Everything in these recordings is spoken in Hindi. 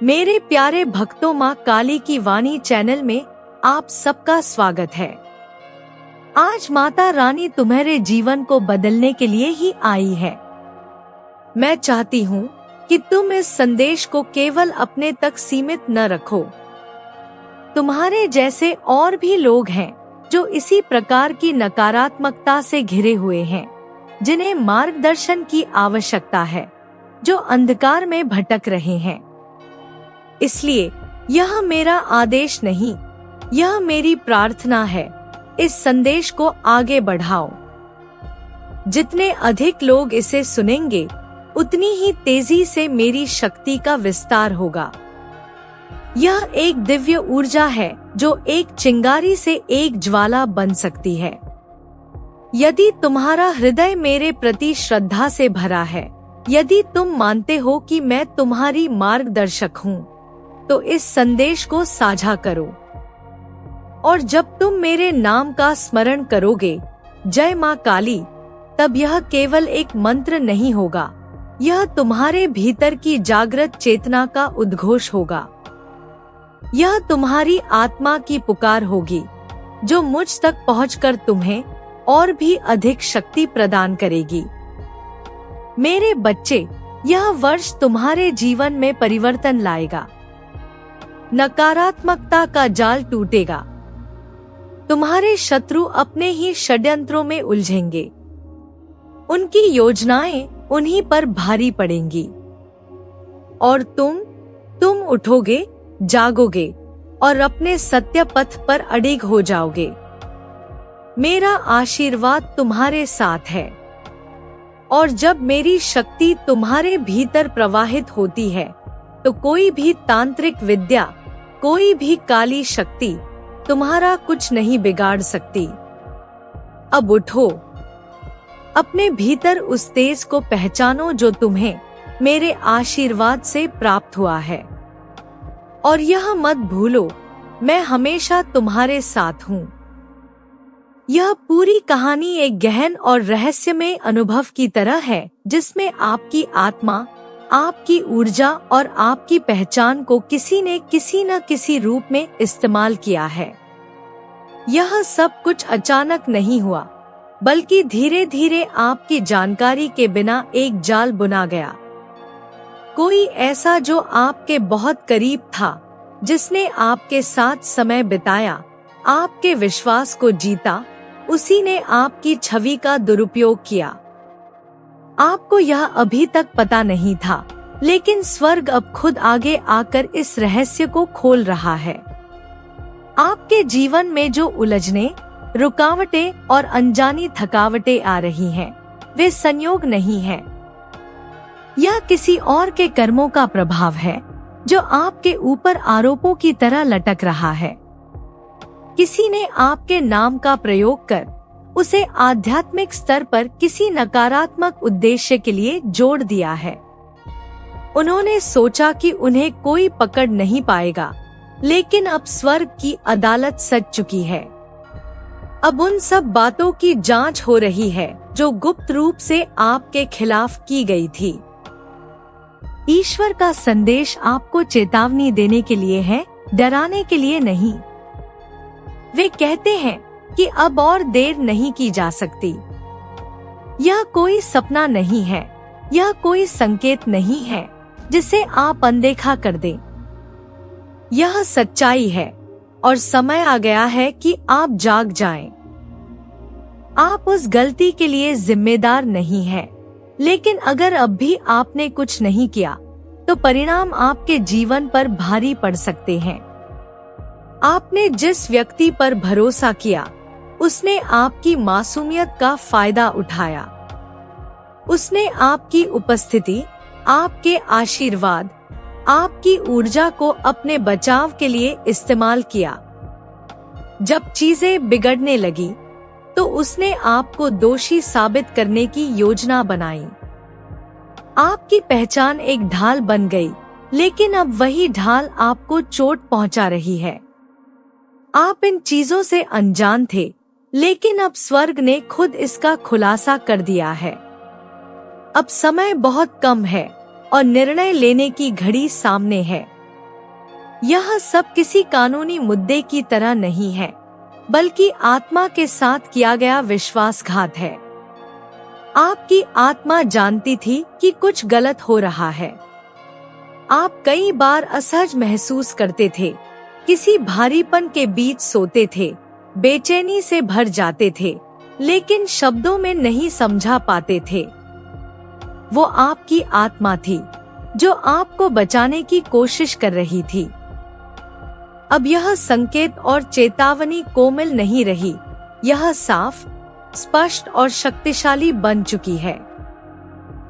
मेरे प्यारे भक्तों, माँ काली की वाणी चैनल में आप सबका स्वागत है। आज माता रानी तुम्हारे जीवन को बदलने के लिए ही आई है। मैं चाहती हूँ कि तुम इस संदेश को केवल अपने तक सीमित न रखो। तुम्हारे जैसे और भी लोग हैं जो इसी प्रकार की नकारात्मकता से घिरे हुए हैं, जिन्हें मार्गदर्शन की आवश्यकता है, जो अंधकार में भटक रहे हैं। इसलिए यह मेरा आदेश नहीं, यह मेरी प्रार्थना है, इस संदेश को आगे बढ़ाओ। जितने अधिक लोग इसे सुनेंगे, उतनी ही तेजी से मेरी शक्ति का विस्तार होगा। यह एक दिव्य ऊर्जा है जो एक चिंगारी से एक ज्वाला बन सकती है। यदि तुम्हारा हृदय मेरे प्रति श्रद्धा से भरा है, यदि तुम मानते हो कि मैं तुम्हारी मार्गदर्शक हूँ, तो इस संदेश को साझा करो। और जब तुम मेरे नाम का स्मरण करोगे, जय माँ काली, तब यह केवल एक मंत्र नहीं होगा, यह तुम्हारे भीतर की जागृत चेतना का उद्घोष होगा। यह तुम्हारी आत्मा की पुकार होगी, जो मुझ तक पहुंचकर तुम्हें और भी अधिक शक्ति प्रदान करेगी। मेरे बच्चे, यह वर्ष तुम्हारे जीवन में परिवर्तन लाएगा। नकारात्मकता का जाल टूटेगा। तुम्हारे शत्रु अपने ही षड्यंत्रों में उलझेंगे। उनकी योजनाएं उन्हीं पर भारी पड़ेंगी। और तुम उठोगे, जागोगे और अपने सत्य पथ पर अडिग हो जाओगे। मेरा आशीर्वाद तुम्हारे साथ है। और जब मेरी शक्ति तुम्हारे भीतर प्रवाहित होती है, तो कोई भी तांत्रिक विद्या, कोई भी काली शक्ति तुम्हारा कुछ नहीं बिगाड़ सकती। अब उठो, अपने भीतर उस तेज को पहचानो जो तुम्हें मेरे आशीर्वाद से प्राप्त हुआ है। और यह मत भूलो, मैं हमेशा तुम्हारे साथ हूँ। यह पूरी कहानी एक गहन और रहस्यमय अनुभव की तरह है, जिसमें आपकी आत्मा, आपकी ऊर्जा और आपकी पहचान को किसी ने किसी न किसी रूप में इस्तेमाल किया है। यह सब कुछ अचानक नहीं हुआ, बल्कि धीरे धीरे आपकी जानकारी के बिना एक जाल बुना गया। कोई ऐसा जो आपके बहुत करीब था, जिसने आपके साथ समय बिताया, आपके विश्वास को जीता, उसी ने आपकी छवि का दुरुपयोग किया। आपको यह अभी तक पता नहीं था, लेकिन स्वर्ग अब खुद आगे आकर इस रहस्य को खोल रहा है। आपके जीवन में जो उलझने, रुकावटें और अनजानी थकावटें आ रही हैं, वे संयोग नहीं हैं। यह किसी और के कर्मों का प्रभाव है, जो आपके ऊपर आरोपों की तरह लटक रहा है। किसी ने आपके नाम का प्रयोग कर उसे आध्यात्मिक स्तर पर किसी नकारात्मक उद्देश्य के लिए जोड़ दिया है। उन्होंने सोचा कि उन्हें कोई पकड़ नहीं पाएगा, लेकिन अब स्वर्ग की अदालत सज चुकी है। अब उन सब बातों की जांच हो रही है जो गुप्त रूप से आपके खिलाफ की गई थी। ईश्वर का संदेश आपको चेतावनी देने के लिए है, डराने के लिए नहीं। वे कहते हैं कि अब और देर नहीं की जा सकती। यह कोई सपना नहीं है, यह कोई संकेत नहीं है जिसे आप अनदेखा कर दें। यह सच्चाई है और समय आ गया है कि आप जाग जाएं। आप उस गलती के लिए जिम्मेदार नहीं हैं, लेकिन अगर अब भी आपने कुछ नहीं किया, तो परिणाम आपके जीवन पर भारी पड़ सकते हैं। आपने जिस व्यक्ति पर भरोसा किया, उसने आपकी मासूमियत का फायदा उठाया। उसने आपकी उपस्थिति, आपके आशीर्वाद, आपकी ऊर्जा को अपने बचाव के लिए इस्तेमाल किया। जब चीजें बिगड़ने लगी, तो उसने आपको दोषी साबित करने की योजना बनाई। आपकी पहचान एक ढाल बन गई, लेकिन अब वही ढाल आपको चोट पहुंचा रही है। आप इन चीजों से अनजान थे, लेकिन अब स्वर्ग ने खुद इसका खुलासा कर दिया है। अब समय बहुत कम है और निर्णय लेने की घड़ी सामने है। यह सब किसी कानूनी मुद्दे की तरह नहीं है, बल्कि आत्मा के साथ किया गया विश्वासघात है। आपकी आत्मा जानती थी कि कुछ गलत हो रहा है। आप कई बार असहज महसूस करते थे, किसी भारीपन के बीच सोते थे, बेचैनी से भर जाते थे, लेकिन शब्दों में नहीं समझा पाते थे। वो आपकी आत्मा थी जो आपको बचाने की कोशिश कर रही थी। अब यह संकेत और चेतावनी कोमल नहीं रही, यह साफ, स्पष्ट और शक्तिशाली बन चुकी है।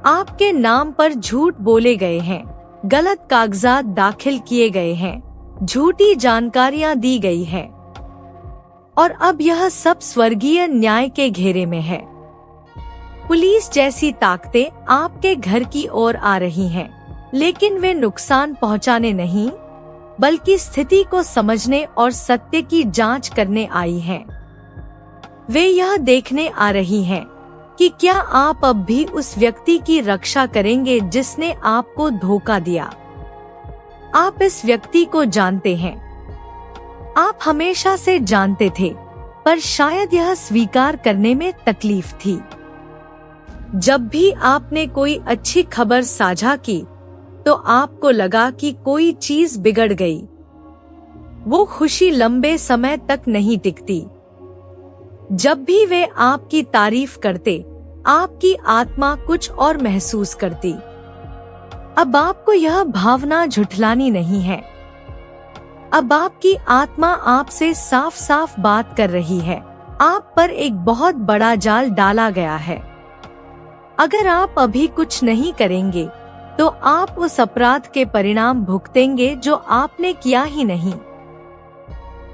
आपके नाम पर झूठ बोले गए हैं, गलत कागजात दाखिल किए गए हैं, झूठी जानकारियां दी गई हैं, और अब यह सब स्वर्गीय न्याय के घेरे में है। पुलिस जैसी ताकतें आपके घर की ओर आ रही हैं, लेकिन वे नुकसान पहुंचाने नहीं, बल्कि स्थिति को समझने और सत्य की जांच करने आई हैं। वे यह देखने आ रही हैं कि क्या आप अब भी उस व्यक्ति की रक्षा करेंगे जिसने आपको धोखा दिया। आप इस व्यक्ति को जानते हैं, आप हमेशा से जानते थे, पर शायद यह स्वीकार करने में तकलीफ थी। जब भी आपने कोई अच्छी खबर साझा की, तो आपको लगा कि कोई चीज बिगड़ गई। वो खुशी लंबे समय तक नहीं टिकती। जब भी वे आपकी तारीफ करते, आपकी आत्मा कुछ और महसूस करती। अब आपको यह भावना झुठलानी नहीं है। अब आपकी आत्मा आपसे साफ साफ बात कर रही है। आप पर एक बहुत बड़ा जाल डाला गया है। अगर आप अभी कुछ नहीं करेंगे, तो आप उस अपराध के परिणाम भुगतेंगे जो आपने किया ही नहीं।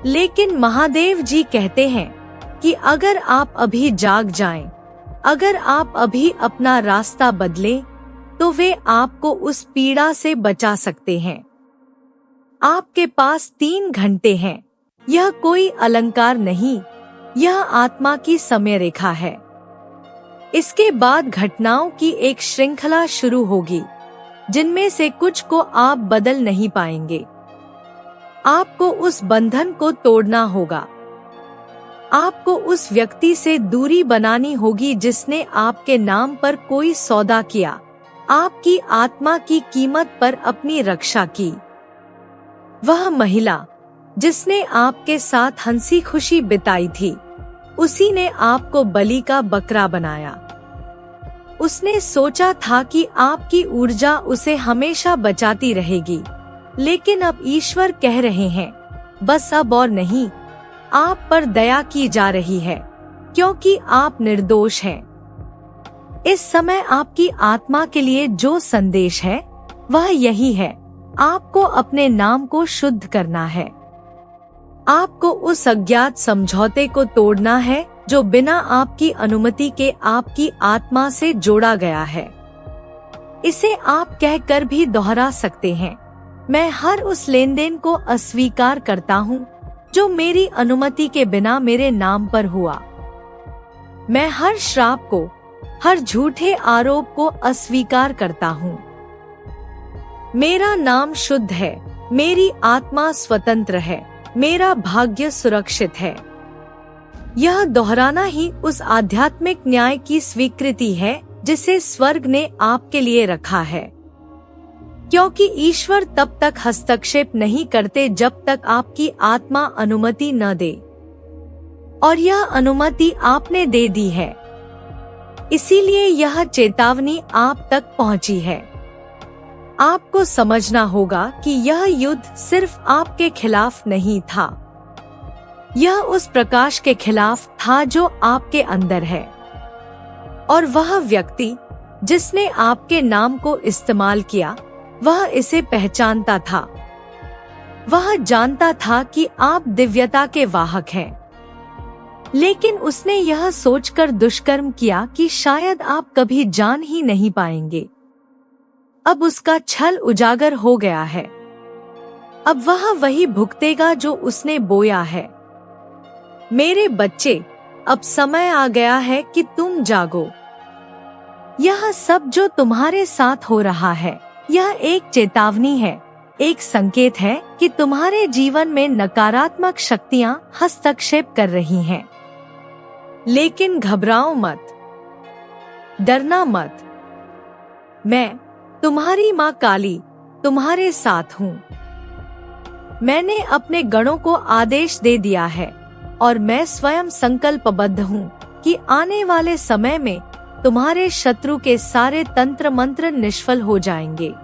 लेकिन महादेव जी कहते हैं कि अगर आप अभी जाग जाएं, अगर आप अभी अपना रास्ता बदलें, तो वे आपको उस पीड़ा से बचा सकते हैं। आपके पास 3 घंटे हैं। यह कोई अलंकार नहीं, यह आत्मा की समय रेखा है। इसके बाद घटनाओं की एक श्रृंखला शुरू होगी, जिनमें से कुछ को आप बदल नहीं पाएंगे। आपको उस बंधन को तोड़ना होगा। आपको उस व्यक्ति से दूरी बनानी होगी जिसने आपके नाम पर कोई सौदा किया, आपकी आत्मा की कीमत पर अपनी रक्षा की। वह महिला जिसने आपके साथ हंसी खुशी बिताई थी, उसी ने आपको बलि का बकरा बनाया। उसने सोचा था कि आपकी ऊर्जा उसे हमेशा बचाती रहेगी, लेकिन अब ईश्वर कह रहे हैं, बस अब और नहीं। आप पर दया की जा रही है, क्योंकि आप निर्दोष हैं। इस समय आपकी आत्मा के लिए जो संदेश है, वह यही है, आपको अपने नाम को शुद्ध करना है। आपको उस अज्ञात समझौते को तोड़ना है जो बिना आपकी अनुमति के आपकी आत्मा से जोड़ा गया है। इसे आप कहकर भी दोहरा सकते हैं, मैं हर उस लेनदेन को अस्वीकार करता हूँ जो मेरी अनुमति के बिना मेरे नाम पर हुआ। मैं हर श्राप को, हर झूठे आरोप को अस्वीकार करता हूँ। मेरा नाम शुद्ध है, मेरी आत्मा स्वतंत्र है, मेरा भाग्य सुरक्षित है। यह दोहराना ही उस आध्यात्मिक न्याय की स्वीकृति है जिसे स्वर्ग ने आपके लिए रखा है, क्योंकि ईश्वर तब तक हस्तक्षेप नहीं करते जब तक आपकी आत्मा अनुमति न दे, और यह अनुमति आपने दे दी है। इसीलिए यह चेतावनी आप तक पहुंची है। आपको समझना होगा कि यह युद्ध सिर्फ आपके खिलाफ नहीं था, यह उस प्रकाश के खिलाफ था जो आपके अंदर है। और वह व्यक्ति जिसने आपके नाम को इस्तेमाल किया, वह इसे पहचानता था। वह जानता था कि आप दिव्यता के वाहक हैं, लेकिन उसने यह सोचकर दुष्कर्म किया कि शायद आप कभी जान ही नहीं पाएंगे। अब उसका छल उजागर हो गया है। अब वह वही भुगतेगा जो उसने बोया है। मेरे बच्चे, अब समय आ गया है कि तुम जागो। यह सब जो तुम्हारे साथ हो रहा है, यह एक चेतावनी है। एक संकेत है कि तुम्हारे जीवन में नकारात्मक शक्तियां हस्तक्षेप कर रही हैं। लेकिन घबराओ मत, डरना मत। मैं, तुम्हारी माँ काली, तुम्हारे साथ हूँ। मैंने अपने गणों को आदेश दे दिया है और मैं स्वयं संकल्पबद्ध हूँ कि आने वाले समय में तुम्हारे शत्रु के सारे तंत्र मंत्र निष्फल हो जाएंगे।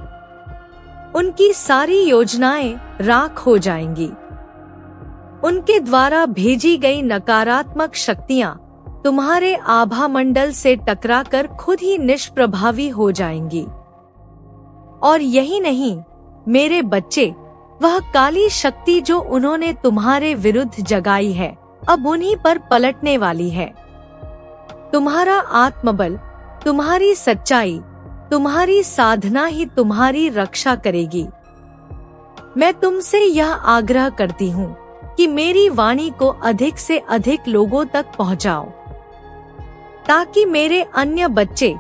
उनकी सारी योजनाएं राख हो जाएंगी। उनके द्वारा भेजी गई नकारात्मक शक्तियां तुम्हारे आभा मंडल से टकराकर खुद ही निष्प्रभावी हो जाएंगी। और यही नहीं मेरे बच्चे, वह काली शक्ति जो उन्होंने तुम्हारे विरुद्ध जगाई है अब उन्हीं पर पलटने वाली है। तुम्हारा आत्मबल, तुम्हारी सच्चाई, तुम्हारी साधना ही तुम्हारी रक्षा करेगी। मैं तुमसे यह आग्रह करती हूँ कि मेरी वाणी को अधिक से अधिक लोगों तक पहुँचाओ, ताकि मेरे अन्य बच्चे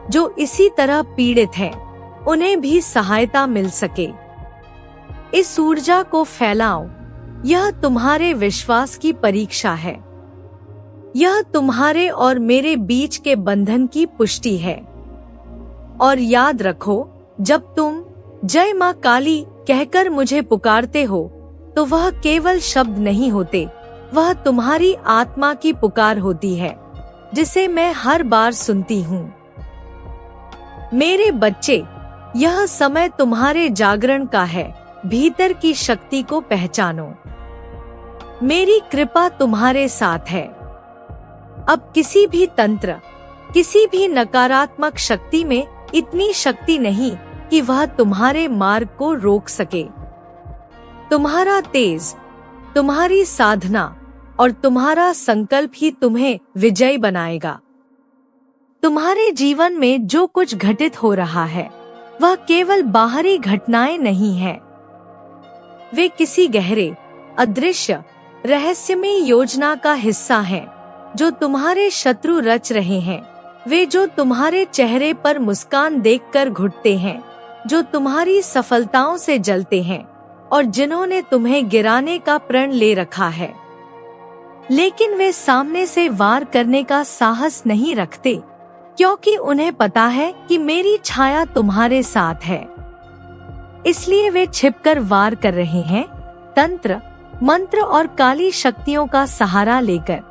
जो इसी तरह पीड़ित हैं, उन्हें भी सहायता मिल सके। इस ऊर्जा को फैलाओ। यह तुम्हारे विश्वास की परीक्षा है। यह तुम्हारे और मेरे बीच के बंधन की पुष्टि है। और याद रखो, जब तुम जय माँ काली कहकर मुझे पुकारते हो तो वह केवल शब्द नहीं होते, वह तुम्हारी आत्मा की पुकार होती है, जिसे मैं हर बार सुनती हूँ। मेरे बच्चे, यह समय तुम्हारे जागरण का है। भीतर की शक्ति को पहचानो। मेरी कृपा तुम्हारे साथ है। अब किसी भी तंत्र, किसी भी नकारात्मक शक्ति में इतनी शक्ति नहीं कि वह तुम्हारे मार्ग को रोक सके। तुम्हारा तेज, तुम्हारी साधना और तुम्हारा संकल्प ही तुम्हें विजयी बनाएगा। तुम्हारे जीवन में जो कुछ घटित हो रहा है वह केवल बाहरी घटनाएं नहीं है। वे किसी गहरे, अदृश्य, रहस्यमय योजना का हिस्सा हैं, जो तुम्हारे शत्रु रच रहे हैं। वे जो तुम्हारे चेहरे पर मुस्कान देखकर घुटते हैं, जो तुम्हारी सफलताओं से जलते हैं और जिन्होंने तुम्हें गिराने का प्रण ले रखा है, लेकिन वे सामने से वार करने का साहस नहीं रखते, क्योंकि उन्हें पता है कि मेरी छाया तुम्हारे साथ है। इसलिए वे छिपकर वार कर रहे हैं, तंत्र, मंत्र और काली शक्तियों का सहारा लेकर।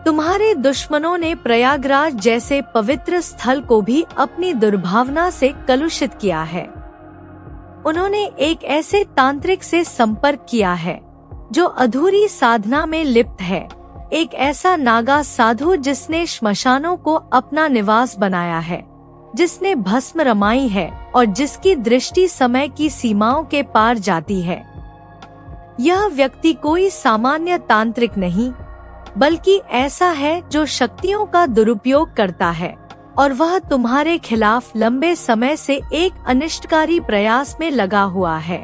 तुम्हारे दुश्मनों ने प्रयागराज जैसे पवित्र स्थल को भी अपनी दुर्भावना से कलुषित किया है। उन्होंने एक ऐसे तांत्रिक से संपर्क किया है जो अधूरी साधना में लिप्त है, एक ऐसा नागा साधु जिसने श्मशानों को अपना निवास बनाया है, जिसने भस्म रमाई है और जिसकी दृष्टि समय की सीमाओं के पार जाती है। यह व्यक्ति कोई सामान्य तांत्रिक नहीं, बल्कि ऐसा है जो शक्तियों का दुरुपयोग करता है, और वह तुम्हारे खिलाफ लंबे समय से एक अनिष्टकारी प्रयास में लगा हुआ है।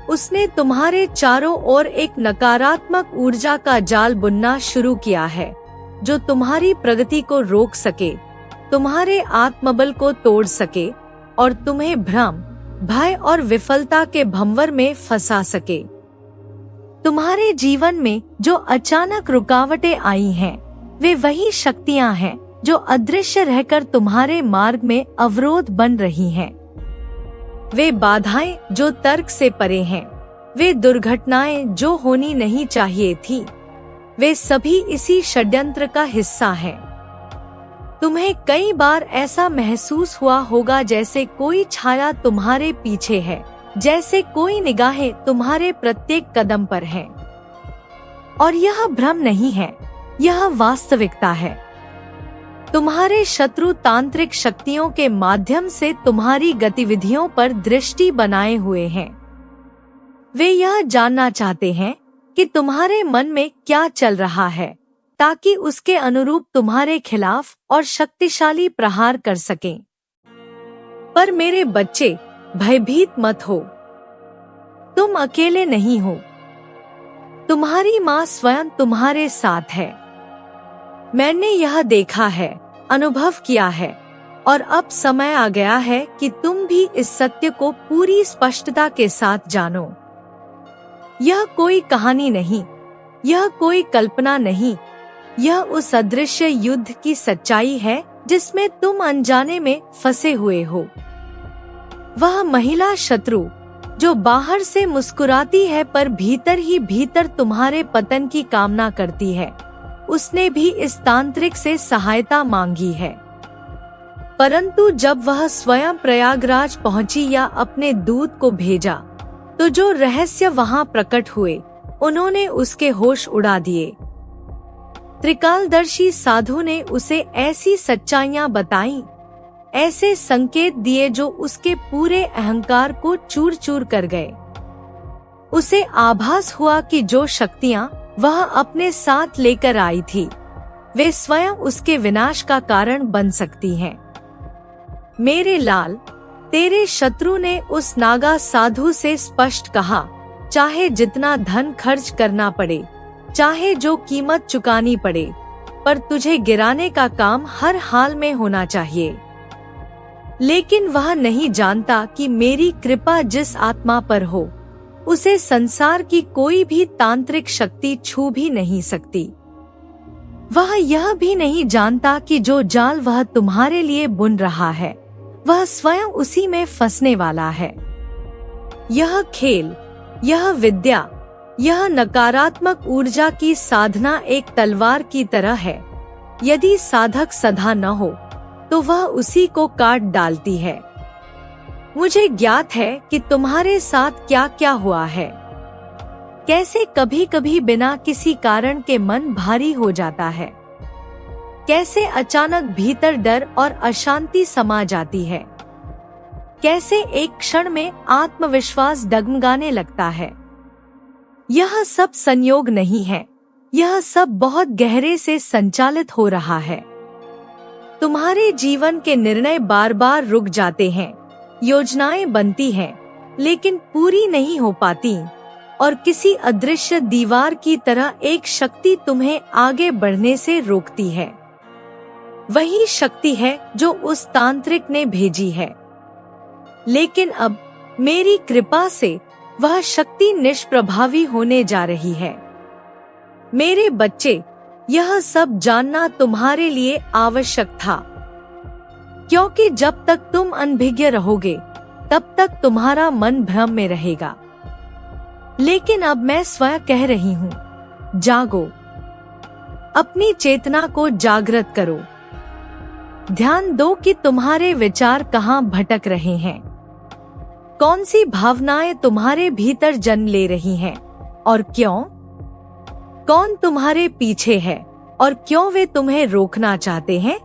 उसने तुम्हारे चारों ओर एक नकारात्मक ऊर्जा का जाल बुनना शुरू किया है, जो तुम्हारी प्रगति को रोक सके, तुम्हारे आत्मबल को तोड़ सके और तुम्हें भ्रम, भय और विफलता के भंवर में फंसा सके। तुम्हारे जीवन में जो अचानक रुकावटें आई हैं, वे वही शक्तियां हैं जो अदृश्य रहकर तुम्हारे मार्ग में अवरोध बन रही हैं। वे बाधाएं जो तर्क से परे हैं, वे दुर्घटनाएं जो होनी नहीं चाहिए थी, वे सभी इसी षड्यंत्र का हिस्सा हैं। तुम्हें कई बार ऐसा महसूस हुआ होगा जैसे कोई छाया तुम्हारे पीछे है, जैसे कोई निगाहें तुम्हारे प्रत्येक कदम पर हैं। और यह भ्रम नहीं है, यह वास्तविकता है। तुम्हारे शत्रु तांत्रिक शक्तियों के माध्यम से तुम्हारी गतिविधियों पर दृष्टि बनाए हुए हैं। वे यह जानना चाहते हैं कि तुम्हारे मन में क्या चल रहा है, ताकि उसके अनुरूप तुम्हारे खिलाफ और शक्तिशाली प्रहार कर सकें। पर मेरे बच्चे, भयभीत मत हो। तुम अकेले नहीं हो। तुम्हारी माँ स्वयं तुम्हारे साथ है। मैंने यह देखा है, अनुभव किया है और अब समय आ गया है कि तुम भी इस सत्य को पूरी स्पष्टता के साथ जानो। यह कोई कहानी नहीं, यह कोई कल्पना नहीं, यह उस अदृश्य युद्ध की सच्चाई है जिसमें तुम अनजाने में फंसे हुए हो। वह महिला शत्रु जो बाहर से मुस्कुराती है पर भीतर ही भीतर तुम्हारे पतन की कामना करती है, उसने भी इस तांत्रिक से सहायता मांगी है। परंतु जब वह स्वयं प्रयागराज पहुंची या अपने दूत को भेजा, तो जो रहस्य वहां प्रकट हुए उन्होंने उसके होश उड़ा दिए। त्रिकालदर्शी साधु ने उसे ऐसी सच्चाइयां बताईं, ऐसे संकेत दिए जो उसके पूरे अहंकार को चूर चूर कर गए। उसे आभास हुआ कि जो शक्तियां वह अपने साथ लेकर आई थी, वे स्वयं उसके विनाश का कारण बन सकती हैं। मेरे लाल, तेरे शत्रु ने उस नागा साधु से स्पष्ट कहा, चाहे जितना धन खर्च करना पड़े, चाहे जो कीमत चुकानी पड़े, पर तुझे गिराने का काम हर हाल में होना चाहिए। लेकिन वह नहीं जानता कि मेरी कृपा जिस आत्मा पर हो, उसे संसार की कोई भी तांत्रिक शक्ति छू भी नहीं सकती। वह यह भी नहीं जानता कि जो जाल वह तुम्हारे लिए बुन रहा है, वह स्वयं उसी में फंसने वाला है। यह खेल, यह विद्या, यह नकारात्मक ऊर्जा की साधना एक तलवार की तरह है। यदि साधक सधा न हो तो वह उसी को काट डालती है। मुझे ज्ञात है कि तुम्हारे साथ क्या क्या हुआ है, कैसे कभी कभी बिना किसी कारण के मन भारी हो जाता है, कैसे अचानक भीतर डर और अशांति समा जाती है, कैसे एक क्षण में आत्मविश्वास डगमगाने लगता है। यह सब संयोग नहीं है, यह सब बहुत गहरे से संचालित हो रहा है। तुम्हारे जीवन के निर्णय बार बार रुक जाते हैं, योजनाएं बनती हैं, लेकिन पूरी नहीं हो पाती, और किसी अदृश्य दीवार की तरह एक शक्ति तुम्हें आगे बढ़ने से रोकती है। वही शक्ति है जो उस तांत्रिक ने भेजी है। लेकिन अब मेरी कृपा से वह शक्ति निष्प्रभावी होने जा रही है। मेरे बच्चे, यह सब जानना तुम्हारे लिए आवश्यक था, क्योंकि जब तक तुम अनभिज्ञ रहोगे तब तक तुम्हारा मन भ्रम में रहेगा। लेकिन अब मैं स्वयं कह रही हूँ, जागो, अपनी चेतना को जागृत करो। ध्यान दो कि तुम्हारे विचार कहाँ भटक रहे हैं, कौन सी भावनाएं तुम्हारे भीतर जन्म ले रही हैं और क्यों। कौन तुम्हारे पीछे है और क्यों वे तुम्हें रोकना चाहते हैं।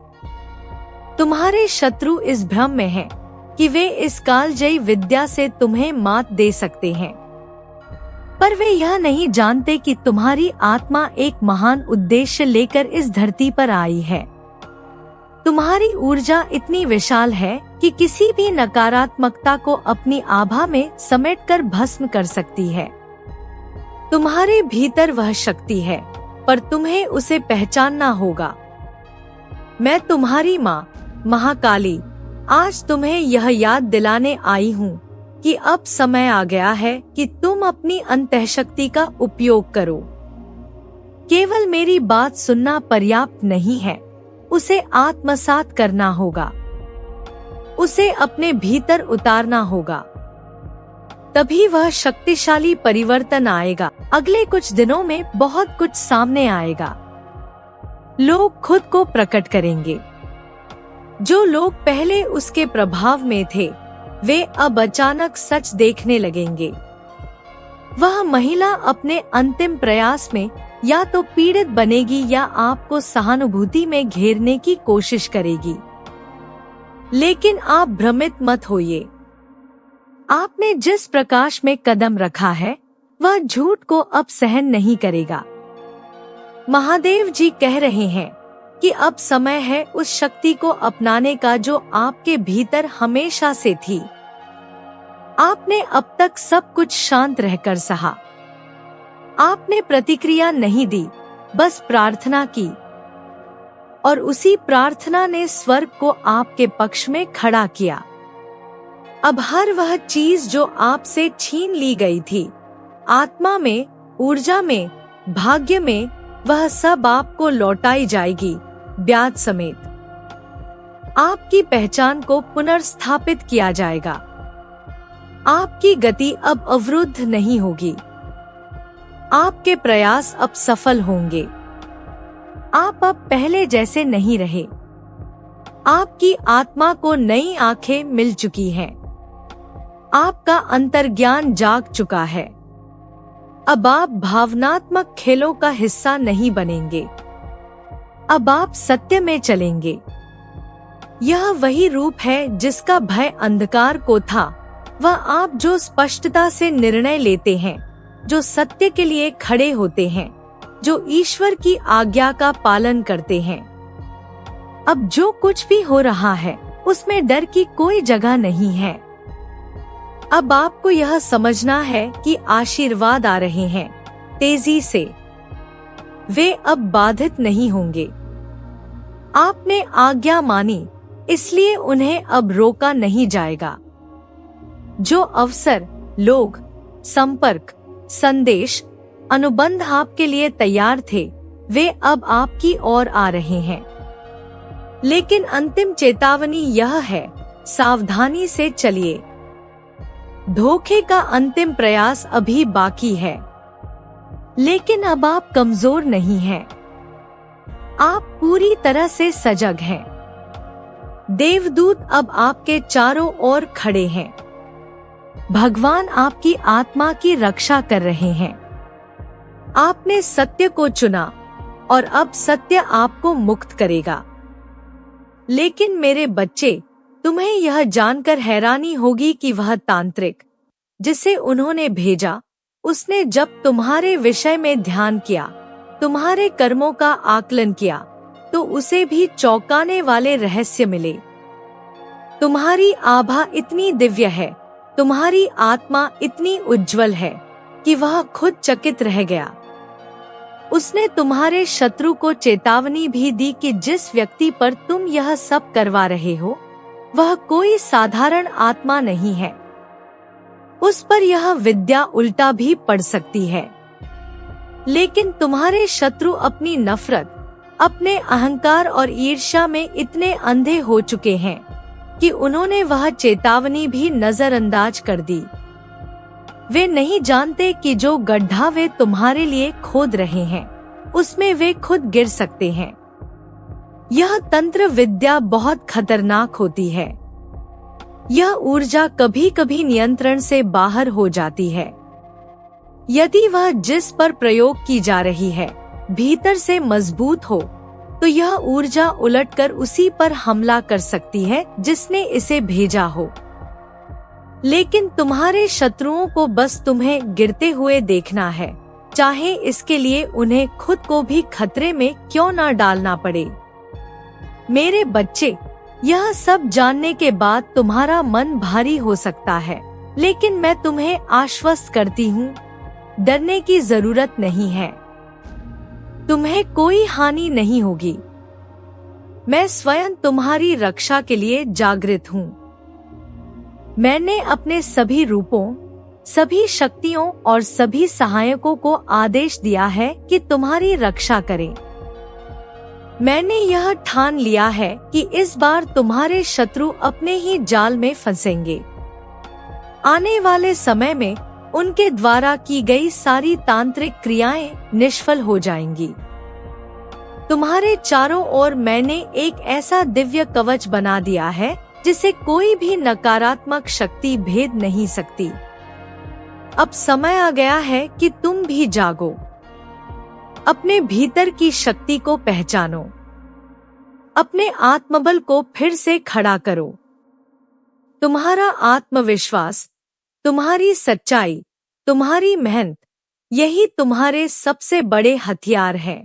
तुम्हारे शत्रु इस भ्रम में हैं कि वे इस कालजयी विद्या से तुम्हें मात दे सकते हैं, पर वे यह नहीं जानते कि तुम्हारी आत्मा एक महान उद्देश्य लेकर इस धरती पर आई है। तुम्हारी ऊर्जा इतनी विशाल है कि किसी भी नकारात्मकता को अपनी आभा में समेटकर भस्म कर सकती है। तुम्हारे भीतर वह शक्ति है, पर तुम्हें उसे पहचानना होगा। मैं तुम्हारी माँ महाकाली आज तुम्हें यह याद दिलाने आई हूँ कि अब समय आ गया है कि तुम अपनी अंतःशक्ति का उपयोग करो। केवल मेरी बात सुनना पर्याप्त नहीं है, उसे आत्मसात करना होगा, उसे अपने भीतर उतारना होगा, तभी वह शक्तिशाली परिवर्तन आएगा। अगले कुछ दिनों में बहुत कुछ सामने आएगा। लोग खुद को प्रकट करेंगे। जो लोग पहले उसके प्रभाव में थे, वे अब अचानक सच देखने लगेंगे। वह महिला अपने अंतिम प्रयास में या तो पीड़ित बनेगी या आपको सहानुभूति में घेरने की कोशिश करेगी। लेकिन आप भ्रमित मत होइए। आपने जिस प्रकाश में कदम रखा है, वह झूठ को अब सहन नहीं करेगा। महादेव जी कह रहे हैं कि अब समय है उस शक्ति को अपनाने का जो आपके भीतर हमेशा से थी। आपने अब तक सब कुछ शांत रहकर सहा। आपने प्रतिक्रिया नहीं दी, बस प्रार्थना की। और उसी प्रार्थना ने स्वर्ग को आपके पक्ष में खड़ा किया। अब हर वह चीज जो आपसे छीन ली गई थी, आत्मा में, ऊर्जा में, भाग्य में, वह सब आपको लौटाई जाएगी, ब्याज समेत। आपकी पहचान को पुनर्स्थापित किया जाएगा। आपकी गति अब अवरुद्ध नहीं होगी। आपके प्रयास अब सफल होंगे। आप अब पहले जैसे नहीं रहे। आपकी आत्मा को नई आंखें मिल चुकी हैं। आपका अंतर्ज्ञान जाग चुका है। अब आप भावनात्मक खेलों का हिस्सा नहीं बनेंगे। अब आप सत्य में चलेंगे। यह वही रूप है जिसका भय अंधकार को था। वह आप जो स्पष्टता से निर्णय लेते हैं, जो सत्य के लिए खड़े होते हैं, जो ईश्वर की आज्ञा का पालन करते हैं। अब जो कुछ भी हो रहा है, उसमें डर की कोई जगह नहीं है। अब आपको यह समझना है कि आशीर्वाद आ रहे हैं, तेजी से। वे अब बाधित नहीं होंगे। आपने आज्ञा मानी, इसलिए उन्हें अब रोका नहीं जाएगा। जो अवसर, लोग, संपर्क, संदेश, अनुबंध आपके लिए तैयार थे, वे अब आपकी ओर आ रहे हैं। लेकिन अंतिम चेतावनी यह है, सावधानी से चलिए। धोखे का अंतिम प्रयास अभी बाकी है, लेकिन अब आप कमजोर नहीं हैं। आप पूरी तरह से सजग हैं। देवदूत अब आपके चारों ओर खड़े हैं। भगवान आपकी आत्मा की रक्षा कर रहे हैं। आपने सत्य को चुना और अब सत्य आपको मुक्त करेगा। लेकिन मेरे बच्चे, तुम्हें यह जानकर हैरानी होगी कि वह तांत्रिक जिसे उन्होंने भेजा, उसने जब तुम्हारे विषय में ध्यान किया, तुम्हारे कर्मों का आकलन किया, तो उसे भी चौंकाने वाले रहस्य मिले। तुम्हारी आभा इतनी दिव्य है, तुम्हारी आत्मा इतनी उज्जवल है कि वह खुद चकित रह गया। उसने तुम्हारे शत्रु को चेतावनी भी दी कि जिस व्यक्ति पर तुम यह सब करवा रहे हो, वह कोई साधारण आत्मा नहीं है। उस पर यह विद्या उल्टा भी पड़ सकती है। लेकिन तुम्हारे शत्रु अपनी नफरत, अपने अहंकार और ईर्ष्या में इतने अंधे हो चुके हैं कि उन्होंने वह चेतावनी भी नजरअंदाज कर दी। वे नहीं जानते कि जो गड्ढा वे तुम्हारे लिए खोद रहे हैं, उसमें वे खुद गिर सकते हैं। यह तंत्र विद्या बहुत खतरनाक होती है। यह ऊर्जा कभी कभी नियंत्रण से बाहर हो जाती है। यदि वह जिस पर प्रयोग की जा रही है भीतर से मजबूत हो, तो यह ऊर्जा उलटकर उसी पर हमला कर सकती है जिसने इसे भेजा हो। लेकिन तुम्हारे शत्रुओं को बस तुम्हें गिरते हुए देखना है, चाहे इसके लिए उन्हें खुद को भी खतरे में क्यों न डालना पड़े। मेरे बच्चे, यह सब जानने के बाद तुम्हारा मन भारी हो सकता है, लेकिन मैं तुम्हें आश्वस्त करती हूँ, डरने की जरूरत नहीं है। तुम्हें कोई हानि नहीं होगी। मैं स्वयं तुम्हारी रक्षा के लिए जागृत हूँ। मैंने अपने सभी रूपों, सभी शक्तियों और सभी सहायकों को आदेश दिया है कि तुम्हारी रक्षा करें। मैंने यह ठान लिया है कि इस बार तुम्हारे शत्रु अपने ही जाल में फंसेंगे। आने वाले समय में उनके द्वारा की गई सारी तांत्रिक क्रियाएं निष्फल हो जाएंगी। तुम्हारे चारों ओर मैंने एक ऐसा दिव्य कवच बना दिया है जिसे कोई भी नकारात्मक शक्ति भेद नहीं सकती। अब समय आ गया है कि तुम भी जागो। अपने भीतर की शक्ति को पहचानो। अपने आत्मबल को फिर से खड़ा करो। तुम्हारा आत्मविश्वास, तुम्हारी सच्चाई, तुम्हारी मेहनत, यही तुम्हारे सबसे बड़े हथियार हैं।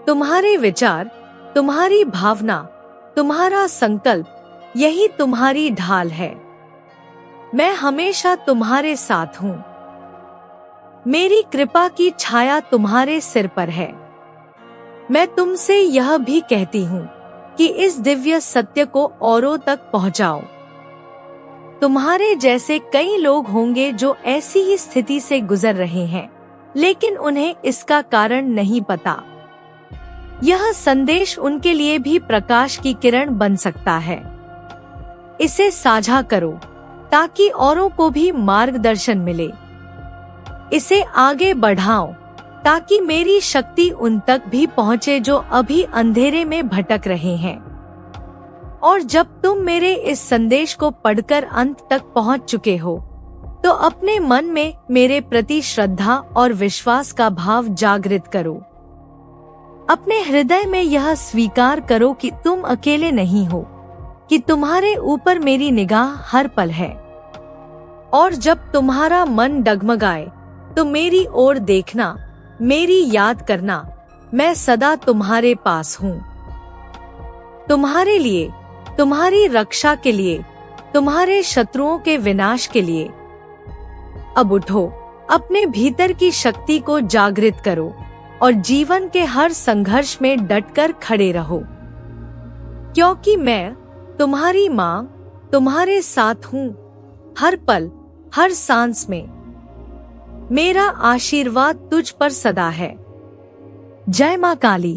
तुम्हारे विचार, तुम्हारी भावना, तुम्हारा संकल्प, यही तुम्हारी ढाल है। मैं हमेशा तुम्हारे साथ हूँ। मेरी कृपा की छाया तुम्हारे सिर पर है। मैं तुमसे यह भी कहती हूँ कि इस दिव्य सत्य को औरों तक पहुँचाओ। तुम्हारे जैसे कई लोग होंगे जो ऐसी ही स्थिति से गुजर रहे हैं, लेकिन उन्हें इसका कारण नहीं पता। यह संदेश उनके लिए भी प्रकाश की किरण बन सकता है। इसे साझा करो ताकि औरों को भी मार्गदर्शन मिले। इसे आगे बढ़ाओ ताकि मेरी शक्ति उन तक भी पहुँचे जो अभी अंधेरे में भटक रहे हैं। और जब तुम मेरे इस संदेश को पढ़कर अंत तक पहुँच चुके हो, तो अपने मन में मेरे प्रति श्रद्धा और विश्वास का भाव जागृत करो। अपने हृदय में यह स्वीकार करो कि तुम अकेले नहीं हो, कि तुम्हारे ऊपर मेरी निगाह हर पल है। और जब तुम्हारा मन डगमगाए तो मेरी ओर देखना, मेरी याद करना, मैं सदा तुम्हारे पास हूँ। तुम्हारे लिए, तुम्हारी रक्षा के लिए, तुम्हारे शत्रुओं के विनाश के लिए। अब उठो, अपने भीतर की शक्ति को जागृत करो और जीवन के हर संघर्ष में डटकर खड़े रहो, क्योंकि मैं तुम्हारी माँ तुम्हारे साथ हूँ, हर पल, हर सांस में। मेरा आशीर्वाद तुझ पर सदा है। जय माँ काली।